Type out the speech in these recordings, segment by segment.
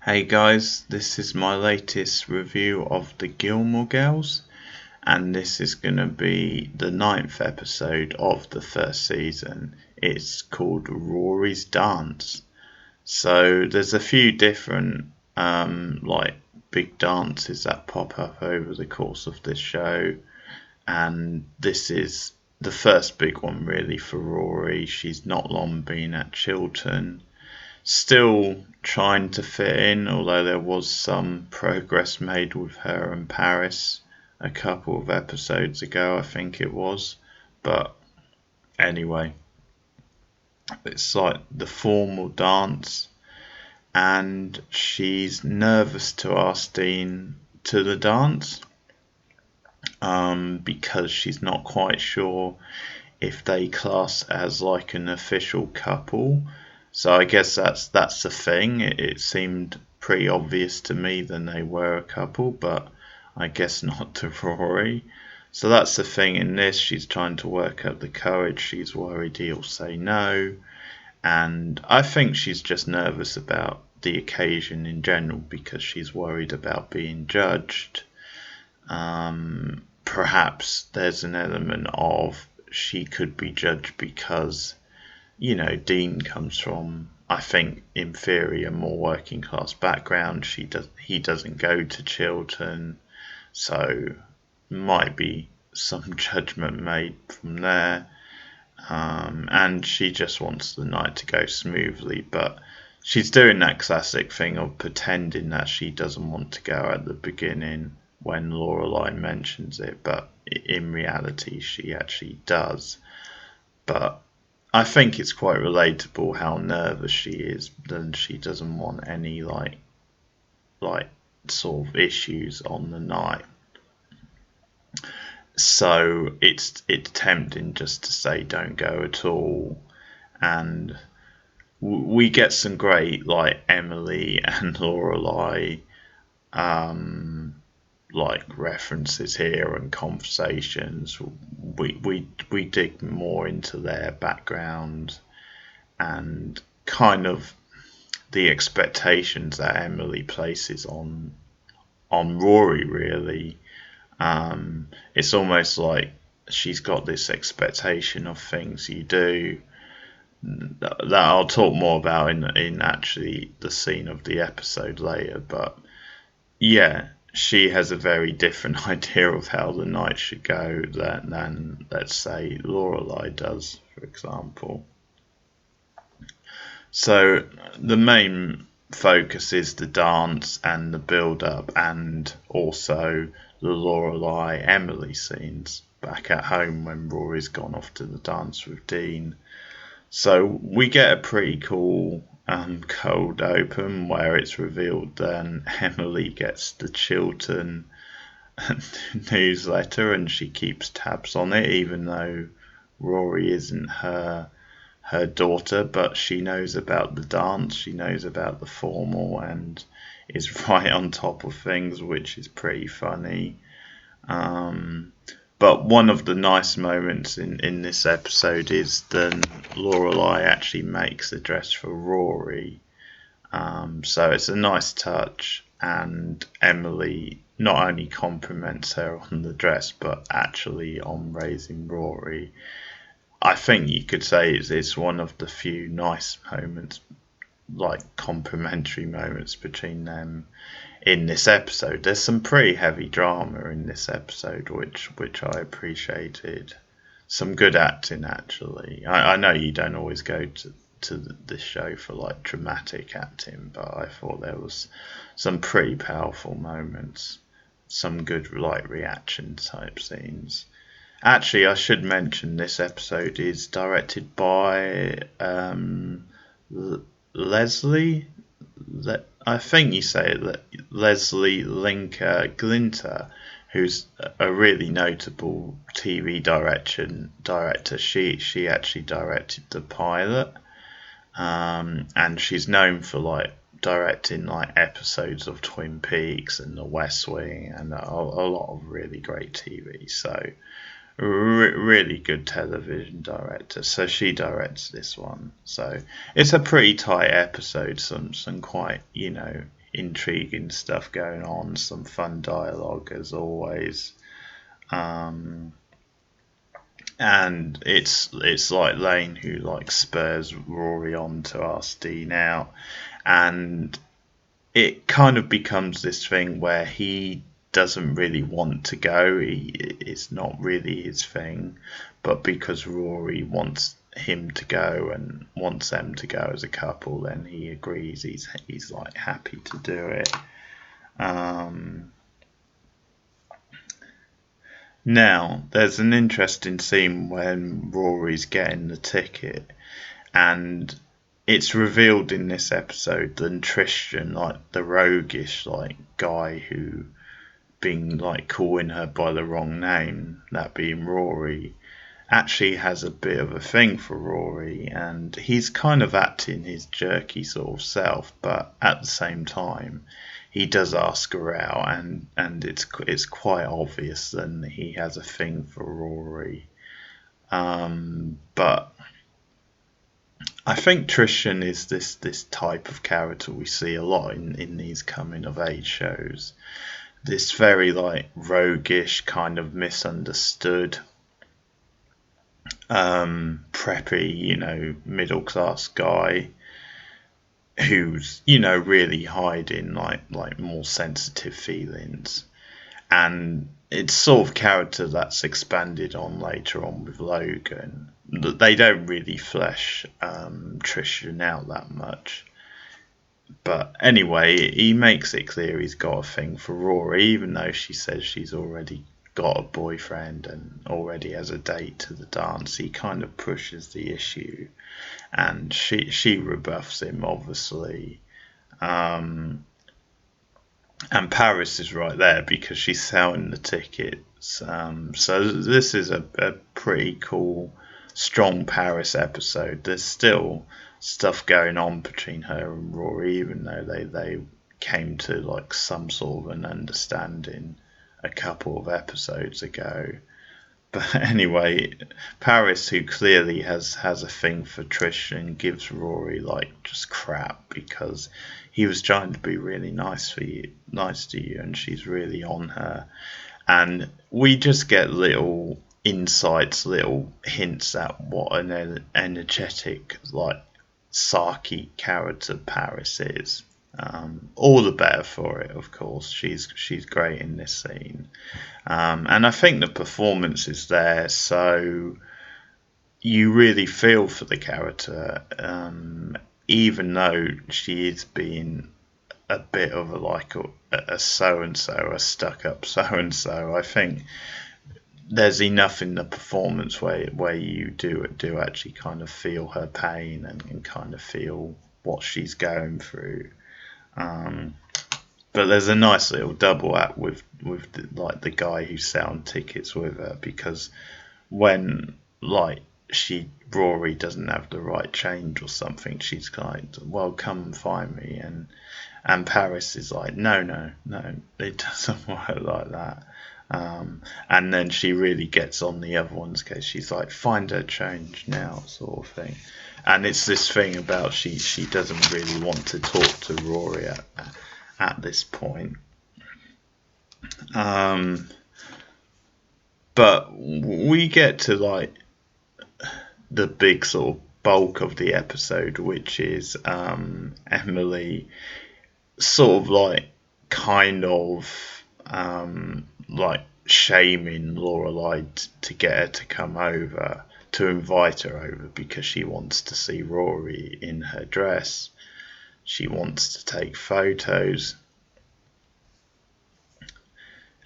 Hey guys, this is my latest review of the Gilmore Girls, and this is going to be the ninth episode of the first season. It's called Rory's Dance. So there's a few different like big dances that pop up over the course of this show, and this is the first big one really for Rory. She's not long been at Chiltern. Still trying to fit in, although there was some progress made with her and Paris a couple of episodes ago, I think it was. But anyway, it's like the formal dance, and she's nervous to ask Dean to the dance because she's not quite sure if they class as like an official couple. So I guess that's the thing. It seemed pretty obvious to me that they were a couple, but I guess not to Rory. So that's the thing in this. She's trying to work up the courage. She's worried he'll say no. And I think she's just nervous about the occasion in general because she's worried about being judged. Perhaps there's an element of she could be judged because Dean comes from, I think, inferior, more working class background. He doesn't go to Chiltern, so might be some judgment made from there. And she just wants the night to go smoothly, but she's doing that classic thing of pretending that she doesn't want to go at the beginning when Lorelai mentions it, but in reality she actually does. But I think it's quite relatable how nervous she is, and she doesn't want any like sort of issues on the night. So it's tempting just to say don't go at all, and we get some great like Emily and Lorelai like references here and conversations. We dig more into their background and kind of the expectations that Emily places on Rory really. It's almost like she's got this expectation of things you do that I'll talk more about in actually the scene of the episode later, but yeah, she has a very different idea of how the night should go than let's say Lorelai does, for example. So the main focus is the dance and the build up, and also the Lorelai Emily scenes back at home when Rory's gone off to the dance with Dean. So we get a pretty cool cold open where it's revealed then Emily gets the Chiltern newsletter and she keeps tabs on it, even though Rory isn't her daughter, but she knows about the dance, she knows about the formal, and is right on top of things, which is pretty funny. But one of the nice moments in this episode is then Lorelai actually makes a dress for Rory. So it's a nice touch, and Emily not only compliments her on the dress, but actually on raising Rory. I think you could say it's one of the few nice moments, like complimentary moments between them in this episode. There's some pretty heavy drama in this episode, which I appreciated. Some good acting, actually. I know you don't always go to this show for like dramatic acting, but I thought there was some pretty powerful moments, some good like reaction type scenes. Actually, I should mention this episode is directed by Leslie. I think you say it, Leslie Linker Glinter, who's a really notable TV director. She actually directed the pilot, and she's known for like directing like episodes of Twin Peaks and The West Wing and a lot of really great TV. So really good television director. So she directs this one. So it's a pretty tight episode. Some quite intriguing stuff going on, some fun dialogue as always. And it's like Lane who like spurs Rory on to ask Dean out, and it kind of becomes this thing where he doesn't really want to go. It's not really his thing, but because Rory wants him to go and wants them to go as a couple, then he agrees. He's like happy to do it. Now, there's an interesting scene when Rory's getting the ticket, and it's revealed in this episode that Tristan, like the roguish like guy who been like calling her by the wrong name, that being Rory, actually has a bit of a thing for Rory, and he's kind of acting his jerky sort of self, but at the same time he does ask her out, and it's quite obvious that he has a thing for Rory. But I think Tristan is this type of character we see a lot in these coming of age shows. This very like roguish, kind of misunderstood, preppy, middle class guy who's really hiding like more sensitive feelings, and it's sort of character that's expanded on later on with Logan. They don't really flesh Tristan out that much, but anyway, he makes it clear he's got a thing for Rory, even though she says she's already got a boyfriend and already has a date to the dance. He kind of pushes the issue, and she rebuffs him, obviously. And Paris is right there because she's selling the tickets. So this is a pretty cool, strong Paris episode. There's still stuff going on between her and Rory, even though they came to like some sort of an understanding a couple of episodes ago. But anyway, Paris, who clearly has a thing for Tristan, gives Rory like just crap because he was trying to be really nice to you, and she's really on her. And we just get little insights, little hints at what an energetic, like sarky character Paris is. All the better for it, of course. She's great in this scene, and I think the performance is there, so you really feel for the character, even though she is being a bit of a so and so, a stuck up so and so. I think there's enough in the performance where you do actually kind of feel her pain and kind of feel what she's going through. But there's a nice little double act with the guy who's selling tickets with her, because when Rory doesn't have the right change or something, she's like, well, come and find me, and Paris is like, no, it doesn't work like that. And then she really gets on the other one's case. She's like, find her change now, sort of thing. And it's this thing about she doesn't really want to talk to Rory at this point. But we get to like the big sort of bulk of the episode, which is Emily sort of like kind of like shaming Lorelai to get her to come over, to invite her over, because she wants to see Rory in her dress. She wants to take photos.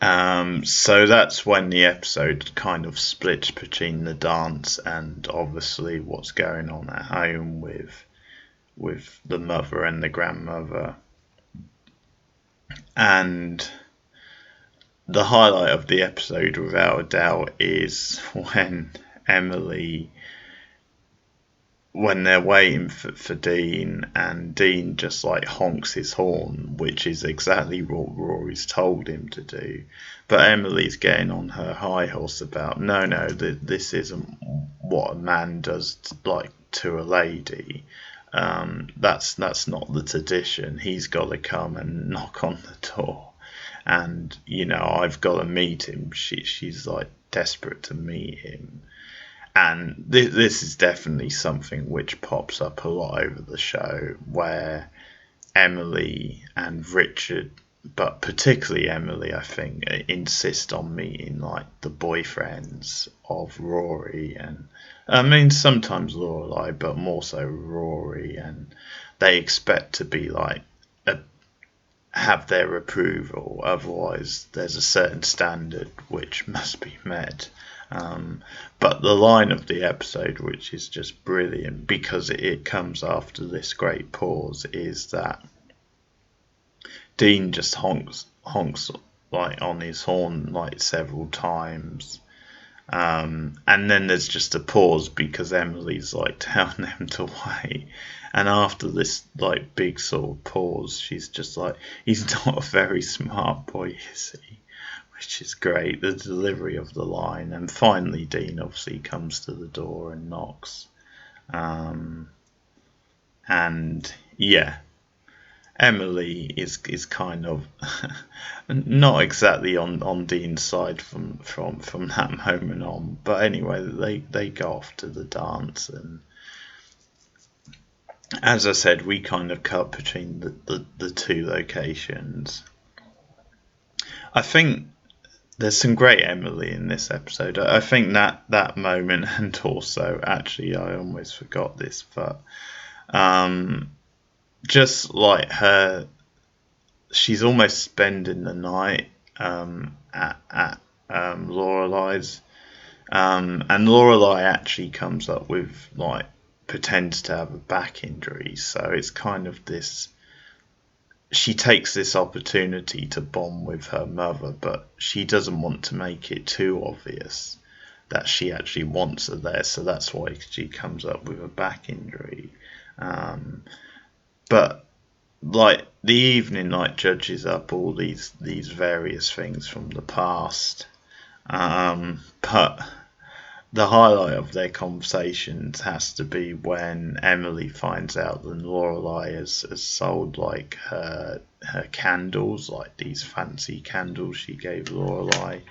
So that's when the episode kind of splits between the dance and obviously what's going on at home with the mother and the grandmother. And the highlight of the episode, without a doubt, is when they're waiting for Dean, and Dean just like honks his horn, which is exactly what Rory's told him to do. But Emily's getting on her high horse about, no, this isn't what a man does to a lady. That's not the tradition. He's got to come and knock on the door, and I've got to meet him. She's like desperate to meet him, and this is definitely something which pops up a lot over the show, where Emily and Richard, but particularly Emily, I think, insist on meeting like the boyfriends of Rory, and I mean sometimes Lorelai, but more so Rory, and they expect to be like have their approval. Otherwise, there's a certain standard which must be met. But the line of the episode, which is just brilliant because it comes after this great pause, is that Dean just honks like on his horn like several times, and then there's just a pause because Emily's like telling them to wait, and after this like big sort of pause, she's just like, he's not a very smart boy, is he? Which is great, the delivery of the line. And finally Dean obviously comes to the door and knocks, and yeah, Emily is kind of not exactly on Dean's side from that moment on. But anyway, they go off to the dance, and as I said, we kind of cut between the two locations. I think there's some great Emily in this episode. I think that moment, and also actually I almost forgot this, but just like her, she's almost spending the night at Lorelai's, and Lorelai actually comes up with like pretends to have a back injury, so it's kind of this. She takes this opportunity to bond with her mother, but she doesn't want to make it too obvious that she actually wants her there, so that's why she comes up with a back injury. But like the evening like judges up all these various things from the past, but the highlight of their conversations has to be when Emily finds out that Lorelai has sold like her candles, like these fancy candles she gave Lorelai,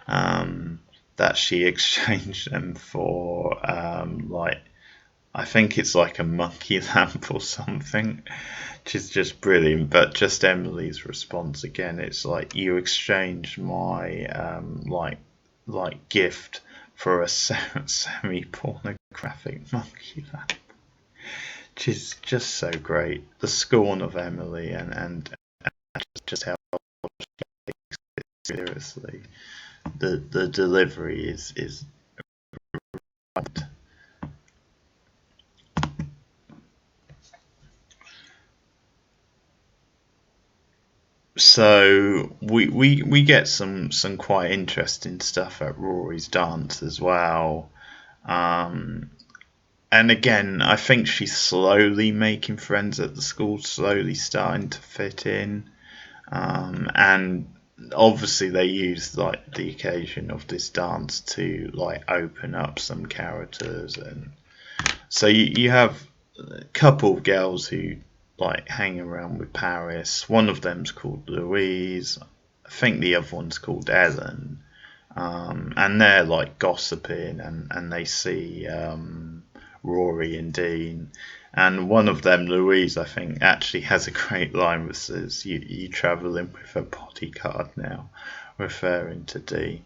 that she exchanged them for like, I think it's like a monkey lamp or something, which is just brilliant. But just Emily's response again, it's like, you exchanged my like gift for a semi-pornographic monkey lamp, which is just so great. The scorn of Emily, and just how she takes it seriously. The delivery is right. So we get some quite interesting stuff at Rory's Dance as well. Um, and again, I think she's slowly making friends at the school, slowly starting to fit in. And obviously they use like the occasion of this dance to like open up some characters, and so you have a couple of girls who like hang around with Paris. One of them's called Louise. I think the other one's called Ellen. And they're like gossiping, and they see Rory and Dean. And one of them, Louise, I think, actually has a great line which says, "You travel in with a bodyguard now," referring to Dean.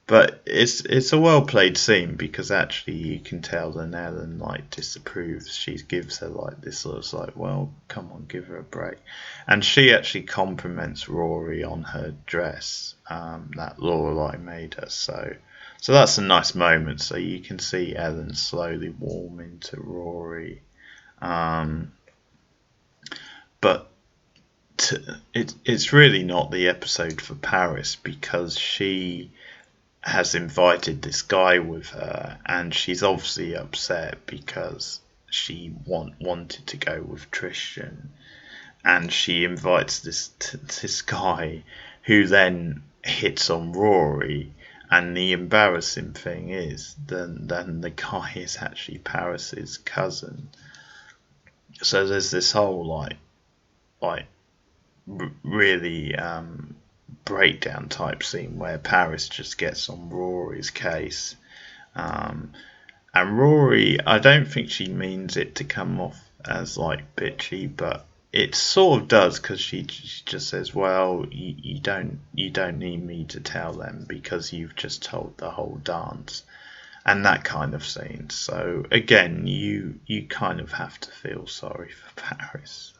But it's a well played scene because actually you can tell that Ellen like disapproves. She gives her like this looks like, well, come on, give her a break, and she actually compliments Rory on her dress that Lorelai made her. So that's a nice moment. So you can see Ellen slowly warming to Rory, but it's really not the episode for Paris because she has invited this guy with her, and she's obviously upset because she wanted to go with Tristan, and she invites this guy who then hits on Rory. And the embarrassing thing is, then the guy is actually Paris's cousin. so there's this whole like really breakdown type scene where Paris just gets on Rory's case. Um, and Rory, I don't think she means it to come off as like bitchy, but it sort of does, because she just says, "Well, you don't need me to tell them because you've just told the whole dance," and that kind of scene. So again, you kind of have to feel sorry for Paris.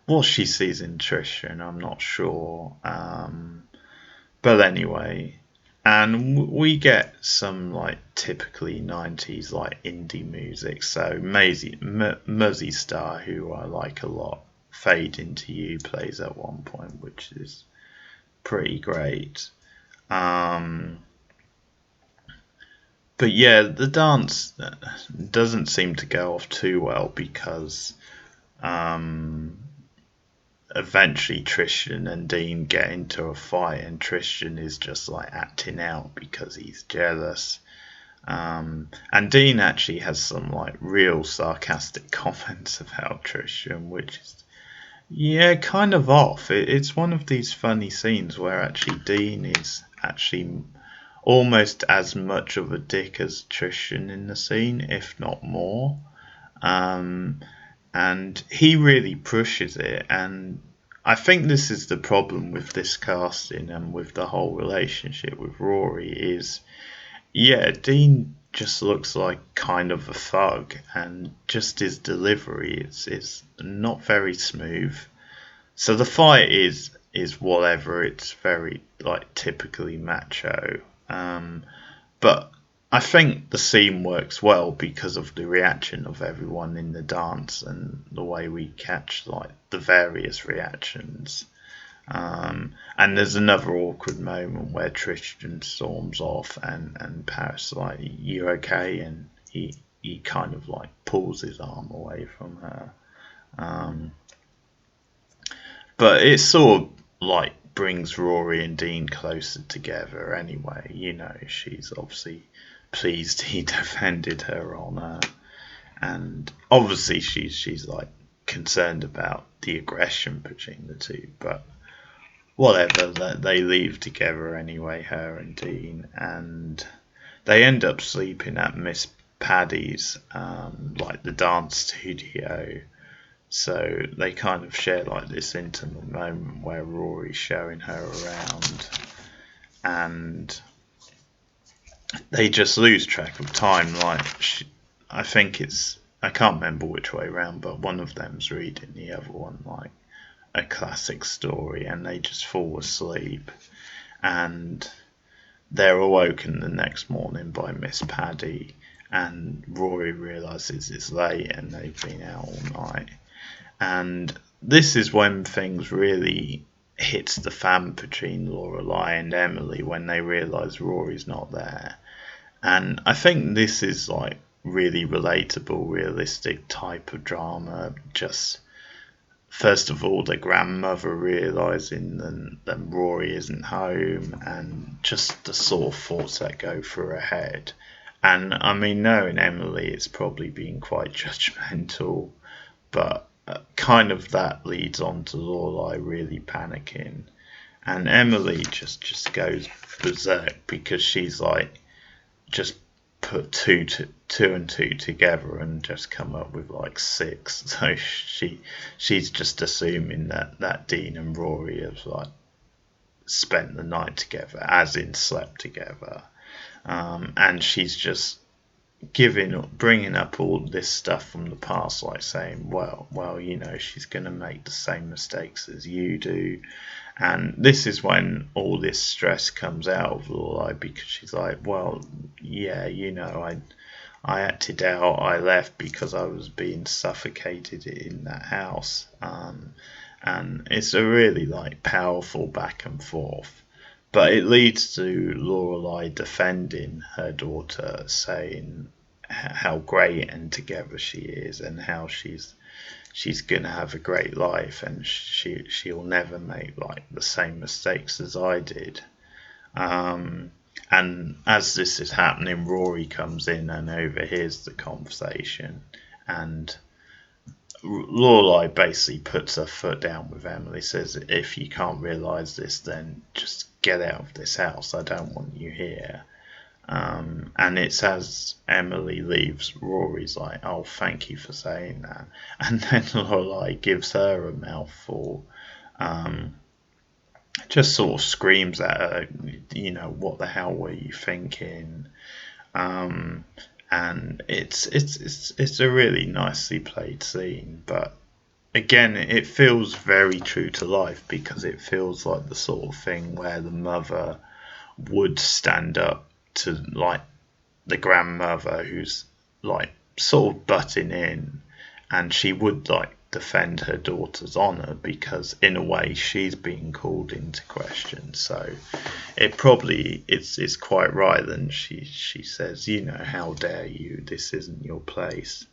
What she sees in Tristan, I'm not sure. But anyway, and we get some like typically 90s like indie music. So Muzzy Star, who I like a lot, Fade Into You plays at one point, which is pretty great. Um, but yeah, the dance doesn't seem to go off too well because um, eventually Tristan and Dean get into a fight, and Tristan is just like acting out because he's jealous. And Dean actually has some like real sarcastic comments about Tristan, which is yeah, kind of off. It's one of these funny scenes where actually Dean is actually almost as much of a dick as Tristan in the scene, if not more. Um, and he really pushes it, and I think this is the problem with this casting and with the whole relationship with Rory is, yeah, Dean just looks like kind of a thug, and just his delivery is not very smooth. So the fight is whatever. It's very like typically macho. But I think the scene works well because of the reaction of everyone in the dance and the way we catch like the various reactions. And there's another awkward moment where Tristan storms off, and Paris like, "You okay?" And he kind of like pulls his arm away from her. Um, but it sort of like brings Rory and Dean closer together anyway. She's obviously pleased he defended her honour, and obviously she's like concerned about the aggression between the two, but whatever, they leave together anyway, her and Dean, and they end up sleeping at Miss Paddy's, like the dance studio. So they kind of share like this intimate moment where Rory's showing her around, and they just lose track of time. I think I can't remember which way round, but one of them's reading the other one like a classic story, and they just fall asleep, and they're awoken the next morning by Miss Paddy, and Rory realises it's late and they've been out all night. And this is when things really hits the fan between Lorelai and Emily, when they realise Rory's not there. And I think this is like really relatable, realistic type of drama. Just first of all, the grandmother realising that Rory isn't home, and just the sort of thoughts that go through her head. And I mean, knowing Emily, it's probably been quite judgmental, but kind of that leads on to Lorelai really panicking, and Emily just goes berserk because she's like just put two and two together and just come up with like six. So she's just assuming that Dean and Rory have like spent the night together, as in slept together, and she's just bringing up all this stuff from the past, like saying, well, she's going to make the same mistakes as you do. And this is when all this stress comes out of Lorelai, because she's like, well, yeah, I acted out, I left because I was being suffocated in that house. And it's a really like powerful back and forth. But it leads to Lorelai defending her daughter, saying how great and together she is, and how she's gonna have a great life, and she'll never make like the same mistakes as I did. And as this is happening, Rory comes in and overhears the conversation, and Lorelai basically puts her foot down with Emily, says, if you can't realise this, then just get out of this house. I don't want you here. And it's as Emily leaves, Rory's like, oh, thank you for saying that. And then Lorelai gives her a mouthful, just sort of screams at her, what the hell were you thinking? And it's a really nicely played scene, but again, it feels very true to life, because it feels like the sort of thing where the mother would stand up to like the grandmother who's like sort of butting in, and she would like defend her daughter's honour, because in a way she's being called into question. So it probably it's quite right then she says, how dare you, this isn't your place.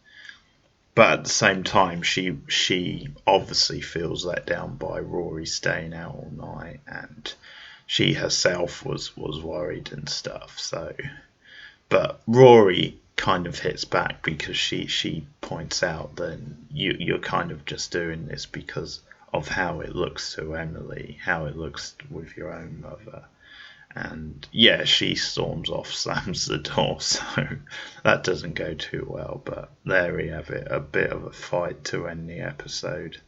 But at the same time, she obviously feels let down by Rory staying out all night, and she herself was worried and stuff. So, but Rory kind of hits back, because she points out that you're kind of just doing this because of how it looks to Emily, how it looks with your own mother. And yeah, she storms off, slams the door, so that doesn't go too well. But there we have it, a bit of a fight to end the episode.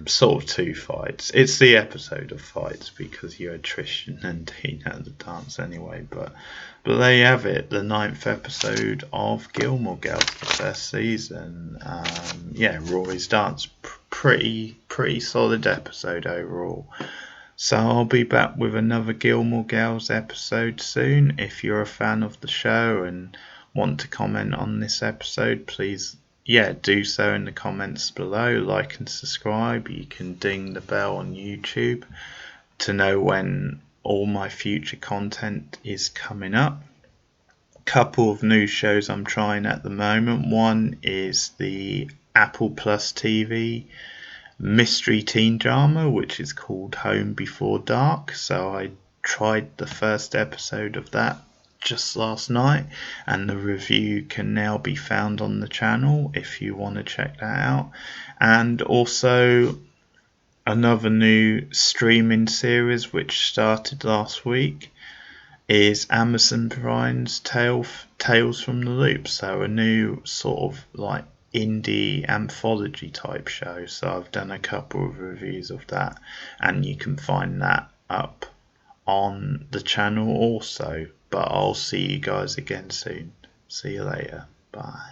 Sort of two fights. It's the episode of fights, because you had Tristan and Dean at the dance anyway. But there you have it, the 9th episode of Gilmore Girls, the first season. Rorys Dance, pretty solid episode overall. So I'll be back with another Gilmore Girls episode soon. If you're a fan of the show and want to comment on this episode, please do so in the comments below. Like and subscribe. You can ding the bell on YouTube to know when all my future content is coming up. Couple of new shows I'm trying at the moment. One is the Apple Plus TV mystery teen drama, which is called Home Before Dark. So I tried the first episode of that just last night, and the review can now be found on the channel if you want to check that out. And also another new streaming series which started last week is Amazon Prime's Tales from the Loop. So a new sort of like indie anthology type show. So I've done a couple of reviews of that, and you can find that up on the channel also. But I'll see you guys again soon. See you later. Bye.